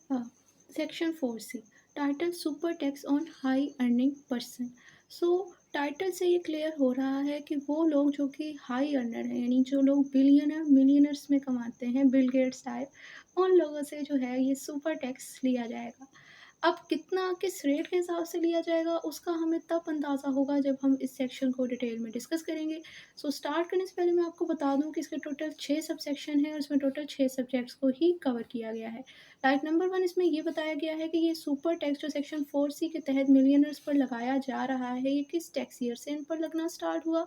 हाँ, section 4C title super tax on high earning person. So title से ये clear हो रहा है कि वो लोग जो कि हाई अर्नर हैं, यानी जो लोग बिलियनर मिलियनर्स में कमाते हैं, बिल गेट्स टाइप, उन लोगों से जो है ये सुपर टैक्स लिया जाएगा। अब कितना किस रेट के हिसाब से लिया जाएगा उसका हमें तब अंदाज़ा होगा जब हम इस सेक्शन को डिटेल में डिस्कस करेंगे। सो स्टार्ट करने से पहले मैं आपको बता दूं कि इसके टोटल 6 सब सेक्शन हैं और इसमें टोटल 6 सब्जेक्ट्स को ही कवर किया गया है। लाइक नंबर 1 इसमें ये बताया गया है कि ये सुपर टैक्स जो सेक्शन 4C के तहत मिलियनर्स पर लगाया जा रहा है, ये किस टैक्स ईयर से इन पर लगना स्टार्ट हुआ।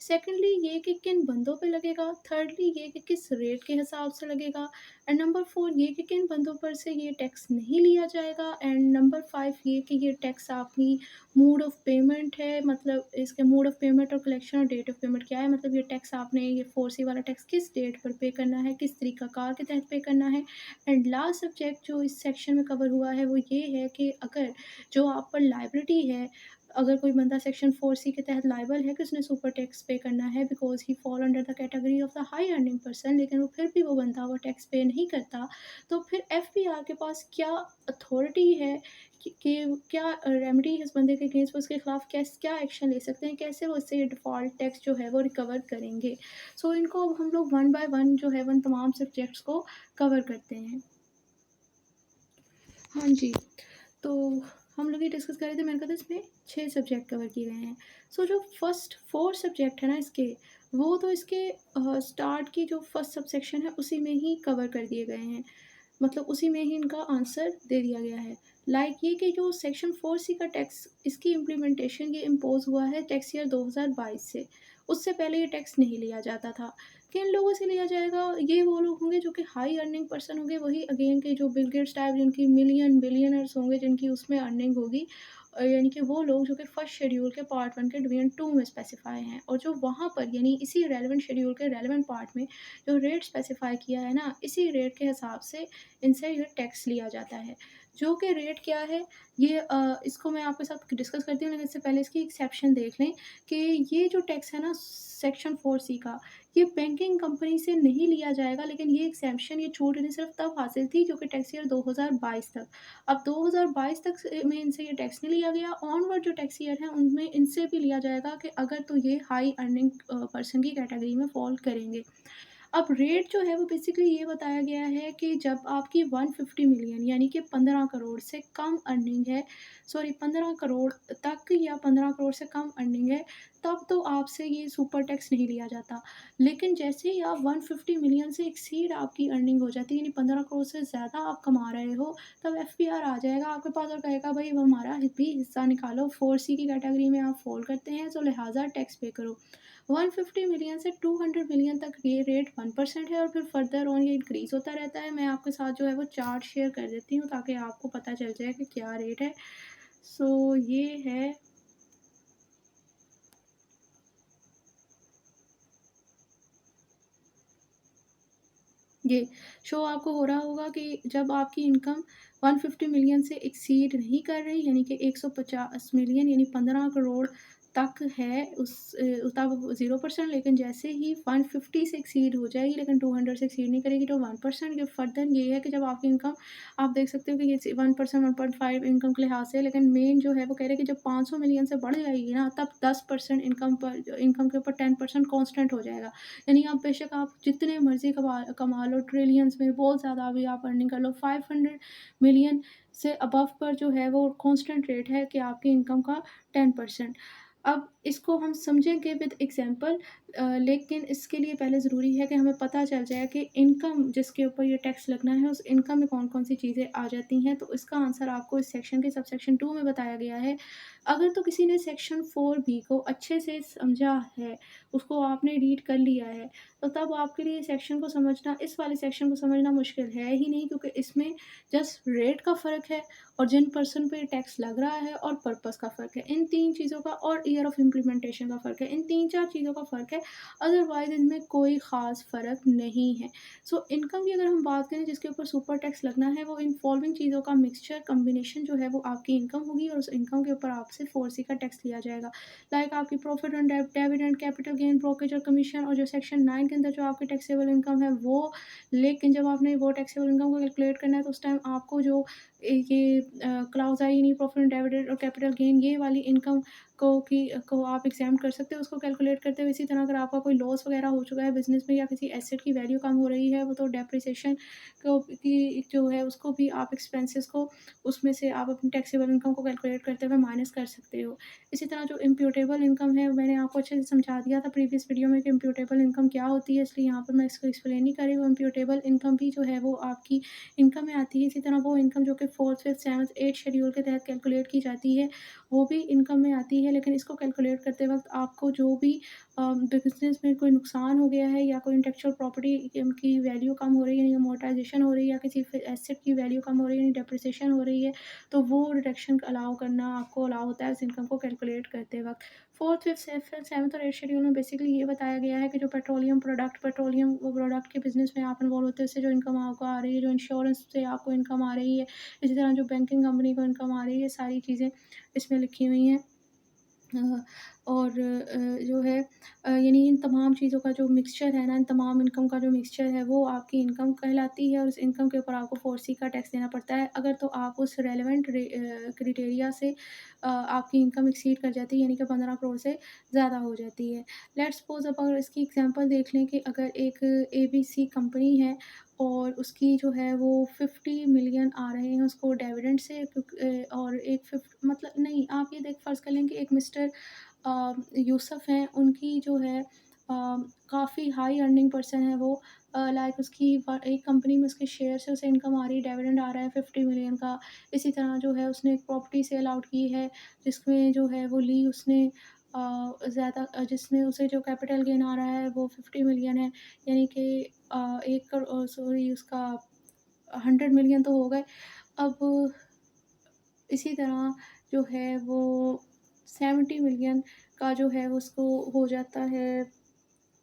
सेकेंडली ये कि किन बंदों पे लगेगा। थर्डली ये कि किस रेट के हिसाब से लगेगा। एंड नंबर 4 ये कि किन बंदों पर से ये टैक्स नहीं लिया जाएगा। एंड नंबर 5 ये कि ये टैक्स आपकी मोड ऑफ पेमेंट है, मतलब इसके मोड ऑफ पेमेंट और कलेक्शन और डेट ऑफ पेमेंट क्या है, मतलब ये टैक्स आपने ये 4C वाला टैक्स किस डेट पर पे करना है, किस तरीक़ाकार के तहत पे करना है। एंड लास्ट सब्जेक्ट जो इस सेक्शन में कवर हुआ है वो ये है कि अगर जो आप पर लायबिलिटी है, अगर कोई बंदा सेक्शन 4C के तहत लायबल है कि उसने सुपर टैक्स पे करना है because he fall under the category of the high earning person, लेकिन वो फिर भी वो बंदा वो टैक्स पे नहीं करता, तो फिर एफबीआर के पास क्या अथॉरिटी है कि क्या रेमेडी है उस बंदे के अगेंस्ट, वो उसके खिलाफ क्या एक्शन ले सकते हैं, कैसे वो इससे डिफ़ॉल्ट टैक्स जो है वो रिकवर करेंगे। सो इनको अब हम लोग वन बाय वन जो है वन तमाम सब्जेक्ट्स को कवर करते हैं। हाँ जी, तो हम लोग ये डिस्कस कर रहे थे, मैंने कहा था इसमें 6 सब्जेक्ट कवर किए गए हैं। सो जो फर्स्ट 4 सब्जेक्ट है ना इसके, वो तो इसके स्टार्ट की जो फर्स्ट सबसेक्शन है उसी में ही कवर कर दिए गए हैं। मतलब उसी में ही इनका आंसर दे दिया गया है। लाइक ये कि जो सेक्शन 4C का टैक्स, इसकी इम्प्लीमेंटेशन ये इम्पोज़ हुआ है टैक्स ईयर 2022 से। उससे पहले ये टैक्स नहीं लिया जाता था। किन लोगों से लिया जाएगा? ये वो लोग होंगे जो कि हाई अर्निंग पर्सन होंगे, वही अगेन के जो बिल गेट्स टाइप जिनकी मिलियन बिलियनर्स होंगे, जिनकी उसमें अर्निंग होगी। यानी कि वो लोग जो कि फर्स्ट शेड्यूल के पार्ट 1 के डिवीज़न 2 में स्पेसिफ़ाई हैं, और जो वहाँ पर यानी इसी रेलेवेंट शेड्यूल के रेलेवेंट पार्ट में जो रेट स्पेसिफ़ाई किया है ना, इसी रेट के हिसाब से इनसे ये टैक्स लिया जाता है। जो कि रेट क्या है, ये इसको मैं आपके साथ डिस्कस करती हूँ, लेकिन इससे पहले इसकी एक्सेप्शन देख लें कि ये जो टैक्स है ना सेक्शन 4C का, ये बैंकिंग कंपनी से नहीं लिया जाएगा, लेकिन ये एक्सेम्पशन, ये छूट इन्हें सिर्फ़ तब हासिल थी जो कि टैक्स ईयर 2022 तक। अब 2022 तक से में इनसे ये टैक्स नहीं लिया गया, ऑनवर्ड जो टैक्स ईयर हैं उनमें इनसे भी लिया जाएगा कि अगर तो ये हाई अर्निंग पर्सन की कैटेगरी में फ़ॉल करेंगे। अब रेट जो है वो बेसिकली ये बताया गया है कि जब आपकी 150 मिलियन यानी कि 15 करोड़ से कम अर्निंग है, सॉरी 15 करोड़ तक या 15 करोड़ से कम अर्निंग है, तब तो आपसे ये सुपर टैक्स नहीं लिया जाता। लेकिन जैसे ही आप 150 मिलियन से एक्सीड आपकी अर्निंग हो जाती है, यानी 15 करोड़ से ज़्यादा आप कमा रहे हो, तब एफबीआर आ जाएगा आपके पास और कहेगा भाई अब हमारा भी हिस्सा निकालो, 4C की कैटेगरी में आप फॉल करते हैं, तो लिहाजा टैक्स पे करो। 150 मिलियन से 200 मिलियन तक ये रेट 1% है और फिर फर्दर ऑन ये इंक्रीज़ होता रहता है। मैं आपके साथ जो है वो चार्ट शेयर कर देती हूँ ताकि आपको पता चल जाए कि क्या रेट है। सो ये है, ये शो आपको हो रहा होगा कि जब आपकी इनकम 150 मिलियन से एक्सीड नहीं कर रही, यानी कि 150 मिलियन यानी 15 करोड़ तक है, तब 0%, लेकिन जैसे ही 150 से एक्सीड हो जाएगी लेकिन 200 से एक्सीड नहीं करेगी तो 1%। ये फर्दर ये है कि जब आपकी इनकम, आप देख सकते हो कि ये 1% 1.5 इनकम के लिहाज से है, लेकिन मेन जो है वो कह रहे हैं कि जब 500 मिलियन से बढ़ जाएगी ना, तब 10% इनकम के ऊपर 10% कांस्टेंट हो जाएगा। यानी आप बेशक आप जितने मर्ज़ी कमा कमा लो, ट्रिलियंस में बहुत ज़्यादा भी आप अर्निंग कर लो, 500 मिलियन से अबव पर जो है वो कांस्टेंट रेट है कि आपकी इनकम का 10%। अब इसको हम समझेंगे विद एग्ज़ाम्पल, लेकिन इसके लिए पहले ज़रूरी है कि हमें पता चल जाए कि इनकम जिसके ऊपर ये टैक्स लगना है, उस इनकम में कौन-कौन सी चीज़ें आ जाती हैं। तो इसका आंसर आपको इस सेक्शन के सबसेक्शन 2 में बताया गया है। अगर तो किसी ने सेक्शन 4B को अच्छे से समझा है, उसको आपने रीड कर लिया है, तो तब आपके लिए सेक्शन को समझना, इस वाले सेक्शन को समझना मुश्किल है ही नहीं, क्योंकि इसमें जस्ट रेट का फ़र्क है और जिन पर्सन पे टैक्स लग रहा है और पर्पस का फ़र्क है। इन 3 चीज़ों का और ईयर ऑफ इम्प्लीमेंटेशन का फ़र्क है। इन 3-4 चीज़ों का फ़र्क है, अदरवाइज़ इनमें कोई ख़ास फ़र्क नहीं है। सो इनकम की अगर हम बात करें जिसके ऊपर सुपर टैक्स लगना है, वो इन फॉलोइंग चीज़ों का मिक्सचर कॉम्बिनेशन जो है वो आपकी इनकम होगी और उस इनकम के ऊपर आपसे 4C का टैक्स लिया जाएगा। लाइक आपकी profit on dividend, capital gain, brokerage और कमीशन, और जो सेक्शन 9 के अंदर जो आपकी टैक्सेबल इनकम है वो। लेकिन जब आपने वो टैक्सेबल इनकम को कैलकुलेट करना है तो उस टाइम आपको जो ये क्लाउज़ आई नहीं, प्रॉफिट ऑन डिविडेंड और कैपिटल गेन, ये वाली इनकम को आप एग्ज़ाम्प्ट कर सकते हो उसको कैलकुलेट करते हुए। इसी तरह अगर आपका कोई लॉस वगैरह हो चुका है बिज़नेस में या किसी एसेट की वैल्यू कम हो रही है, वो तो डेप्रिसिएशन को की जो है उसको भी आप एक्सपेंसेस को उसमें से आप अपनी टैक्सेबल इनकम को कैलकुलेट करते हुए माइनस कर सकते हो। इसी तरह जो इम्प्यूटेबल इनकम है, मैंने आपको अच्छे से समझा दिया था प्रीवियस वीडियो में कि इम्प्यूटेबल इनकम क्या होती है, इसलिए यहाँ पर मैं इसको एक्सप्लेन नहीं कर रही हूँ। इम्प्यूटेबल इनकम भी जो है वो आपकी इनकम में आती है। इसी तरह वो इनकम जो कि 4th, 5th, 7th, 8th schedule के तहत कैलकुलेट की जाती है, वो भी इनकम में आती है। लेकिन इसको कैलकुलेट करते वक़्त आपको जो भी बिज़नेस में कोई नुकसान हो गया है या कोई इंटेलेक्चुअल प्रॉपर्टी की वैल्यू कम हो रही है, यानी अमॉर्टाइज़ेशन हो रही है, या किसी एसेट की वैल्यू कम हो रही है, यानी डेप्रिसिएशन हो रही है, तो वो डिडक्शन अलाउ करना आपको अलाउ होता है उस इनकम को कैलकुलेट करते वक़्त। 4th, 5th, 7th और 8th शेड्यूल में बेसिकली ये बताया गया है कि जो पेट्रोलियम प्रोडक्ट के बिज़नेस में आप इन्वॉल्व होते हैं, इससे जो इनकम आपको आ रही है, जो इंश्योरेंस से आपको इनकम आ रही है, इसी तरह जो बैंकिंग कंपनी को इनकम आ रही है, सारी चीज़ें इसमें लिखी हुई हैं। अ, और जो है यानी इन तमाम चीज़ों का जो मिक्सचर है ना, इन तमाम इनकम का जो मिक्सचर है वो आपकी इनकम कहलाती है, और उस इनकम के ऊपर आपको 4C का टैक्स देना पड़ता है। अगर तो आप उस रेलेवेंट क्राइटेरिया से आपकी इनकम एक्सीड कर जाती है, यानी कि 15 करोड़ से ज़्यादा हो जाती है। लेट्स सपोज़ अब अगर इसकी एग्ज़ाम्पल देख लें कि अगर एक ABC कंपनी है और उसकी जो है वो 50 मिलियन आ रहे हैं उसको डिविडेंड से, और एक मतलब नहीं, आप ये देख फ़र्ज़ कर लें कि एक मिस्टर यूसुफ़ हैं, उनकी जो है काफ़ी हाई अर्निंग पर्सन है वो। लाइक उसकी एक कंपनी में उसके शेयर से उसे इनकम आ रही है, डिविडेंड आ रहा है 50 मिलियन का। इसी तरह जो है उसने एक प्रॉपर्टी सेल आउट की है जिसमें जो है वो ली उसने जिसमें उसे जो कैपिटल गेन आ रहा है वो 50 मिलियन है, यानी कि 1 करोड़, सॉरी, उसका 100 मिलियन तो हो गए। अब इसी तरह जो है वो 70 मिलियन का जो है उसको हो जाता है,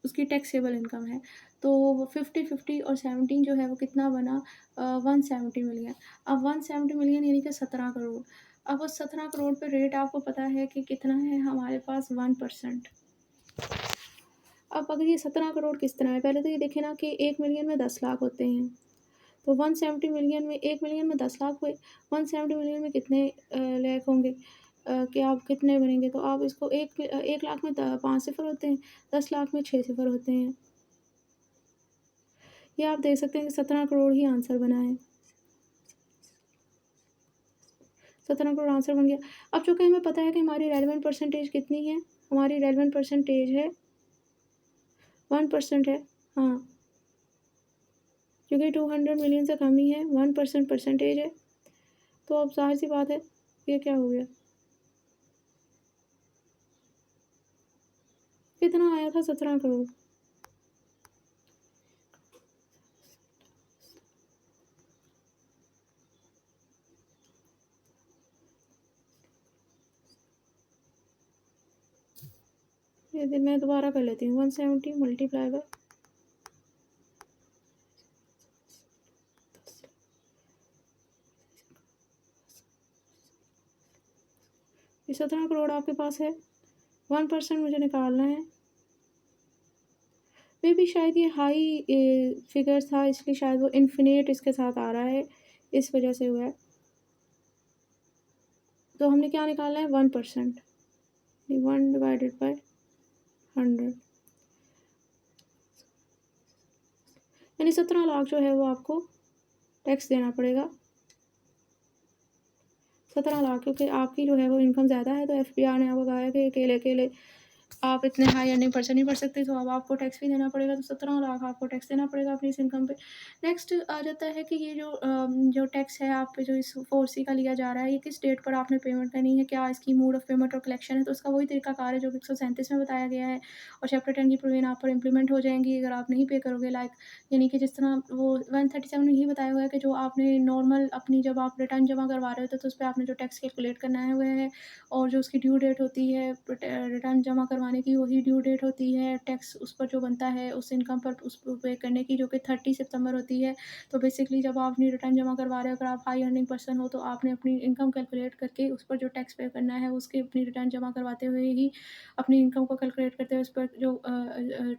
उसकी टैक्सेबल इनकम है। तो वो 50-50 और 17 जो है वो कितना बना, 170 मिलियन। अब 170 मिलियन यानी कि 17 करोड़। अब उस 17 करोड़ पे रेट आपको पता है कि कितना है हमारे पास, 1%। अब अगर ये 17 करोड़ किस तरह है, पहले तो ये देखें ना कि 1 मिलियन में 10 लाख होते हैं। तो 170 मिलियन में, 1 मिलियन में 10 लाख हुए, 170 मिलियन में कितने लाख होंगे, कि आप कितने बनेंगे? तो आप इसको 1 लाख में 5 सिफ़र होते हैं, 10 लाख में 6 सिफ़र होते हैं। ये आप देख सकते हैं कि 17 करोड़ ही आंसर बना है। 17 करोड़ आंसर बन गया। अब चूँकि हमें पता है कि हमारी रेलेवेंट परसेंटेज कितनी है, हमारी रेलेवेंट परसेंटेज है 1% है। हाँ, क्योंकि 200 मिलियन से कम ही है, 1% परसेंटेज है। तो अब ज़ाहिर-सी बात है, ये क्या हो गया? कितना आया था, 17 करोड़। ये दिन मैं दोबारा कर लेती हूँ, 170 मल्टीप्लाई बाय, ये 17 करोड़ आपके पास है, 1% मुझे निकालना है। मे बी शायद ये हाई फिगर था, इसलिए शायद वो इन्फिनिट इसके साथ आ रहा है, इस वजह से हुआ है। तो हमने क्या निकालना है, 1%, 1 डिवाइडेड बाय 100, यानी 17 लाख जो है वो आपको टैक्स देना पड़ेगा। 17 लाख, क्योंकि आपकी जो है वो इनकम ज़्यादा है, तो एफबीआर ने आपको कहा है कि अकेले-अकेले आप इतने हाई अर्निंग पर्सन नहीं भर सकते, तो अब आपको टैक्स भी देना पड़ेगा, तो 17 लाख आपको टैक्स देना पड़ेगा अपनी इस इनकम पे। नेक्स्ट आ जाता है कि ये जो टैक्स है आप पे जो इस 4C का लिया जा रहा है, ये किस डेट पर आपने पेमेंट करनी है, क्या इसकी मोड ऑफ पेमेंट और कलेक्शन है, तो उसका वही तरीकाकार है जो कि 137 में बताया गया है और चैप्टर 10 की प्रोविज़न आप पर इम्प्लीमेंट हो जाएँगी अगर आप नहीं पे करोगे, लाइक यानी कि जिस तरह वो 137 में यही बताया हुआ है कि जो आपने नॉर्मल अपनी जब आप रिटर्न जमा करवा रहे हो तो उस पे आपने जो टैक्स कैलकुलेट करना है वो है, और जो उसकी ड्यू डेट होती है रिटर्न जमा करवाने की वही ड्यू डेट होती है, टैक्स उस पर जो बनता है उस इनकम पर उस पे पे करने की, जो कि 30 सितंबर होती है। तो बेसिकली जब आप अपनी रिटर्न जमा करवा रहे हो, अगर आप हाई अर्निंग पर्सन हो तो आपने अपनी इनकम कैलकुलेट करके उस पर जो टैक्स पे करना है उसकी अपनी रिटर्न जमा करवाते हुए ही अपनी इनकम को कैलकुलेट करते हुए उस पर जो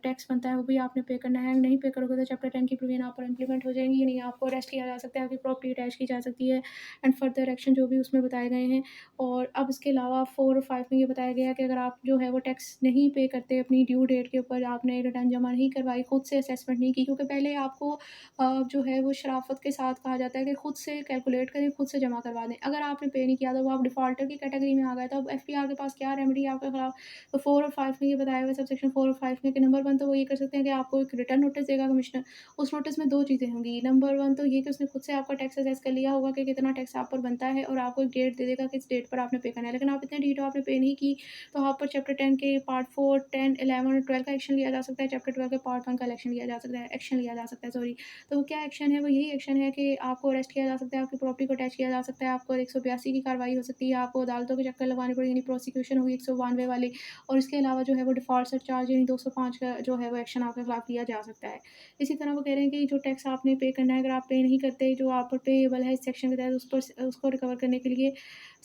टैक्स बनता है वो भी आपने पे करना है। नहीं पे करोगे तो चैप्टर 10 की प्रोविज़न आप पर इम्प्लीमेंट हो जाएँगी, यानी आपको अरेस्ट किया जा सकता है, आपकी प्रॉपर्टी अटैच की जा सकती है एंड फर्दर एक्शन जो भी उसमें बताए गए हैं। और अब इसके अलावा 4 और 5 में ये बताया गया है कि अगर आप जो है वो टैक्स नहीं पे करते अपनी ड्यू डेट के ऊपर, आपने रिटर्न जमा नहीं करवाई, खुद से असेसमेंट नहीं की, क्योंकि पहले आपको जो है वो शराफ़त के साथ कहा जाता है कि खुद से कैलकुलेट करें, खुद से जमा करवा दें। अगर आपने पे नहीं किया तो वो आप डिफ़ॉल्टर की कैटेगरी में आ गए, तो अब एफपीआर के पास क्या रेमेडी है आपके खिलाफ। तो 4 और 5 में ये बताया हुआ है, सबसेक्शन 4 और 5 में कि नंबर 1 तो वो ये कर सकते हैं कि आपको एक रिटर्न नोटिस देगा कमिश्नर। उस नोटिस में 2 चीज़ें होंगी। नंबर 1 तो ये कि उसने खुद से आपका टैक्स असेस कर लिया होगा कि कितना टैक्स आप पर बनता है और आपको एक डेट दे देगा किस डेट पर आपने पे करना है। लेकिन आप इतने डेट आपने पे नहीं की, तो आप पर चैप्टर 10 के पार्ट 4, 10, 11 और 12 का एक्शन लिया जा सकता है। चैप्टर 12 के पार्ट 1 का इलेक्शन लिया जा सकता है एक्शन लिया जा सकता है, सॉरी। तो वो क्या एक्शन है? वो यही एक्शन है कि आपको अरेस्ट किया जा सकता है, आपकी प्रॉपर्टी को अटैच किया जा सकता है, आपको 182 की कार्रवाई हो सकती है, आपको अदालतों के चक्कर लगवाने पड़ेंगे, यानी प्रोसिक्यूशन होगी 192 वाली। और इसके अलावा जो है वो डिफ़ॉल्ट सरचार्ज यानी 205 का जो है वो एक्शन आपके खिलाफ लिया जा सकता है। इसी तरह वो कह रहे हैं कि जो टैक्स आपने पे करना है, अगर आप पे नहीं करते, जो आप पर पेएबल है इस सेक्शन के तहत, उस पर उसको रिकवर करने के लिए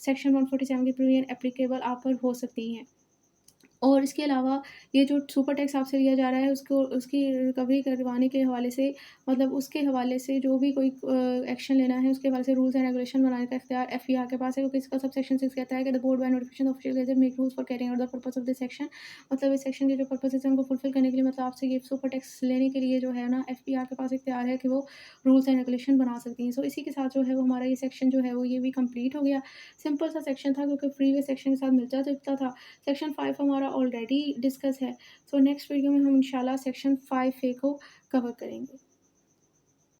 सेक्शन 147 की प्रोविज़न एप्लीकेबल आप पर हो सकती हैं। और इसके अलावा ये जो सुपर टैक्स आपसे लिया जा रहा है उसको उसकी रिकवरी करवाने के हवाले से, मतलब उसके हवाले से जो भी कोई एक्शन लेना है उसके हवाले से रूल्स एंड रेगुलेशन बनाने का इख्तियार एफईआर के पास है, क्योंकि इसका सबसेक्शन 6 कहता है कि the board by notification official gazette make rules for carrying out the purpose of this section. मतलब इस सेक्शन के जो पर्पसेस हैं उनको फुलफिल करने के लिए, मतलब आपसे ये सुपर टैक्स लेने के लिए जो है ना एफईआर के पास इख्तियार है कि वो रूल्स एंड रेगुलेशन बना सकती हैं। सो इसी के साथ जो है वो हमारा ये सेक्शन जो है वो ये भी कंप्लीट हो गया। सिंपल सा सेक्शन था क्योंकि प्रीवियस सेक्शन के साथ मिलता जुलता था। सेक्शन 5 हमारा ऑलरेडी डिस्कस है। सो नेक्स्ट वीडियो में हम इंशाल्लाह सेक्शन 5A को कवर करेंगे।